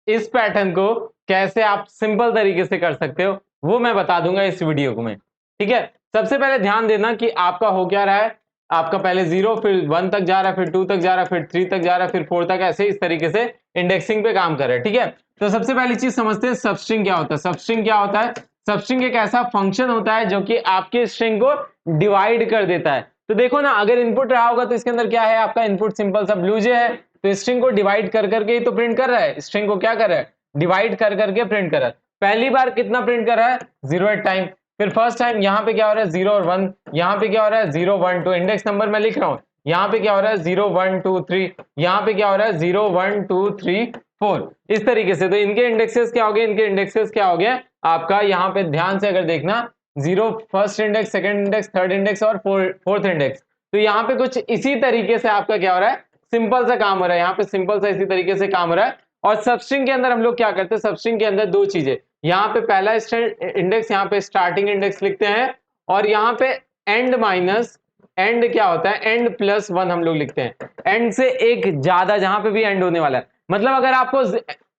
इस पैटर्न को कैसे आप सिंपल तरीके से कर सकते हो वो मैं बता दूंगा इस वीडियो में। ठीक है, सबसे पहले ध्यान देना कि आपका हो क्या रहा है, आपका पहले 0 फिर 1 तक जा रहा है, फिर 2 तक जा रहा है, फिर 3 तक जा रहा है, फिर 4 तक, ऐसे इस तरीके से इंडेक्सिंग पे काम कर रहा है। ठीक है, तो सबसे पहली चीज समझते हैं सबस्ट्रिंग क्या होता है। सबस्ट्रिंग क्या होता है? सबस्ट्रिंग एक ऐसा फंक्शन होता है जो कि आपके स्ट्रिंग को डिवाइड कर देता है। तो देखो ना, अगर इनपुट रहा होगा तो इसके अंदर क्या है, आपका इनपुट सिंपल सा ब्लू जे है, तो स्ट्रिंग को डिवाइड कर करके ही तो प्रिंट कर रहा है। स्ट्रिंग को क्या कर रहा है? डिवाइड कर करके प्रिंट कर रहा है। पहली बार कितना प्रिंट कर रहा है? 0 एट टाइम। फिर फर्स्ट टाइम यहाँ पे क्या हो रहा है? 0 और 1। यहाँ पे क्या हो रहा है? 0 1 2। इंडेक्स नंबर मैं लिख रहा हूँ, यहाँ पे क्या हो रहा है? 0 1 2 3। यहाँ पे क्या हो रहा है? 0 1 2 3 4। इस तरीके से तो इनके इंडेक्सेस क्या हो गए? इनके इंडेक्सेस क्या हो गया आपका? यहाँ पे ध्यान से अगर देखना, 0 first index, second index, third index और फोर्थ इंडेक्स। तो यहाँ पे कुछ इसी तरीके से आपका क्या हो रहा है? सिंपल सा काम हो रहा है। यहाँ पे सिंपल सा इसी तरीके से काम हो रहा है। और सबस्ट्रिंग के अंदर हम लोग क्या करते हैं? सबस्ट्रिंग के अंदर दो चीजें, यहाँ पे पहला इंडेक्स, यहाँ पे स्टार्टिंग इंडेक्स लिखते हैं, और यहाँ पे एंड माइनस, एंड क्या होता है? एंड प्लस 1 हम लोग लिखते हैं। एंड से एक ज्यादा, जहां पे भी एंड होने वाला है, मतलब अगर आपको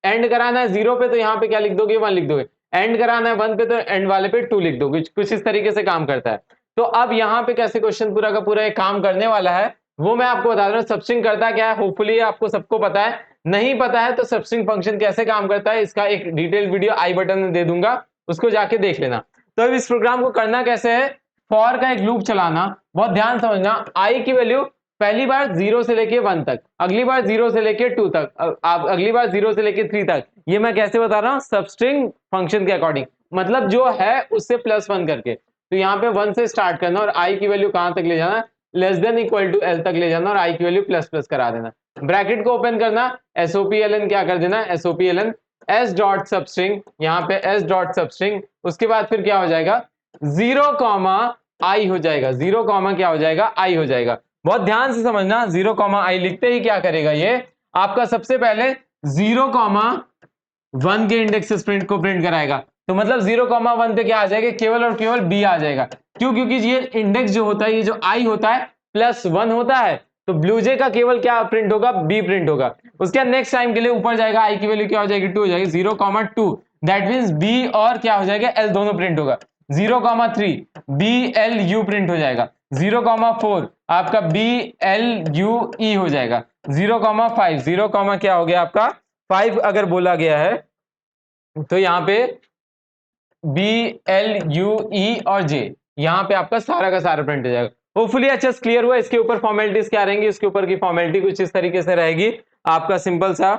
एंड कराना है 0 पे तो यहाँ पे क्या लिख दोगे? 1 लिख दोगे। एंड कराना है 1 पे तो एंड वाले पे 2 लिख दोगे। कुछ इस तरीके से काम करता है। तो अब यहाँ पे कैसे क्वेश्चन पूरा का पूरा एक काम करने वाला है वो मैं आपको बता रहा हूँ। सबस्ट्रिंग करता क्या है, होपफुली आपको सबको पता है। नहीं पता है तो सबस्ट्रिंग फंक्शन कैसे काम करता है इसका एक डिटेल वीडियो आई बटन में दे दूंगा, उसको जाके देख लेना। तो अब इस प्रोग्राम को करना कैसे है? फॉर का एक लूप चलाना, बहुत ध्यान समझना। आई की वैल्यू पहली बार 0 से लेके 1 तक, अगली बार 0 से लेके 2 तक, आप अगली बार 0 से लेके 3 तक। ये मैं कैसे बता रहा हूँ? सबस्ट्रिंग फंक्शन के अकॉर्डिंग, मतलब जो है उससे +1 करके। तो यहाँ पे 1 से स्टार्ट करना और आई की वैल्यू कहां तक ले जाना? Less than equal to L तक ले जाना और आई की वैल्यू प्लस प्लस करा देना। ब्रैकेट को ओपन करना, एसओपीएलएन क्या कर देना? एसओपीएलएन एस डॉट सबस्ट्रिंग, यहाँ पे एस डॉट सबस्ट्रिंग, उसके बाद फिर क्या हो जाएगा? 0 कॉमा आई हो जाएगा। 0 कॉमा क्या हो जाएगा? आई हो जाएगा। बहुत ध्यान से समझना, 0 कॉमा आई लिखते ही क्या करेगा ये आपका? सबसे पहले 0 कॉमा 1 के इंडेक्स प्रिंट को प्रिंट कराएगा। तो मतलब 0,1 पे क्या आ जाएगा? केवल और केवल बी आ जाएगा। क्यों? क्योंकि ये इंडेक्स जो होता है, ये जो आई होता है +1 होता है, तो ब्लू जे का केवल क्या प्रिंट होगा? बी प्रिंट होगा। उसके बाद नेक्स्ट टाइम के लिए ऊपर जाएगा, आई की वैल्यू क्या हो जाएगी? 2 हो जाएगी। 0,2 दैट मींस बी और क्या हो जाएगा? एल दोनों प्रिंट होगा। 0,3 बी एल यू प्रिंट हो जाएगा। 0,4 आपका बी एल यू ई हो जाएगा। 0,5 0, क्या हो गया आपका? 5 अगर बोला गया है तो यहाँ पे बी एल यू ई और जे, यहाँ पे आपका सारा का सारा प्रिंट हो जाएगा। होपफुली अच्छा क्लियर हुआ। इसके ऊपर फॉर्मेलिटीज क्या रहेंगी? इसके ऊपर की फॉर्मेलिटी कुछ इस तरीके से रहेगी आपका सिंपल सा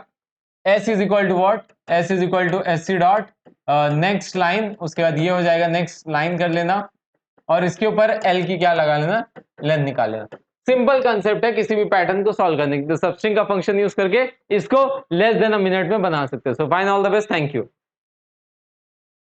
s is equal to what? s is equal to S C dot next line, उसके बाद ये हो जाएगा, नेक्स्ट लाइन कर लेना और इसके ऊपर l की क्या लगा लेना? लेंथ निकाल लेना। सिंपल कंसेप्ट है किसी भी पैटर्न को सॉल्व करने की। तो सबस्ट्रिंग का फंक्शन यूज करके इसको लेस देन अ मिनट में बना सकते हो। So fine, all the best, thank you.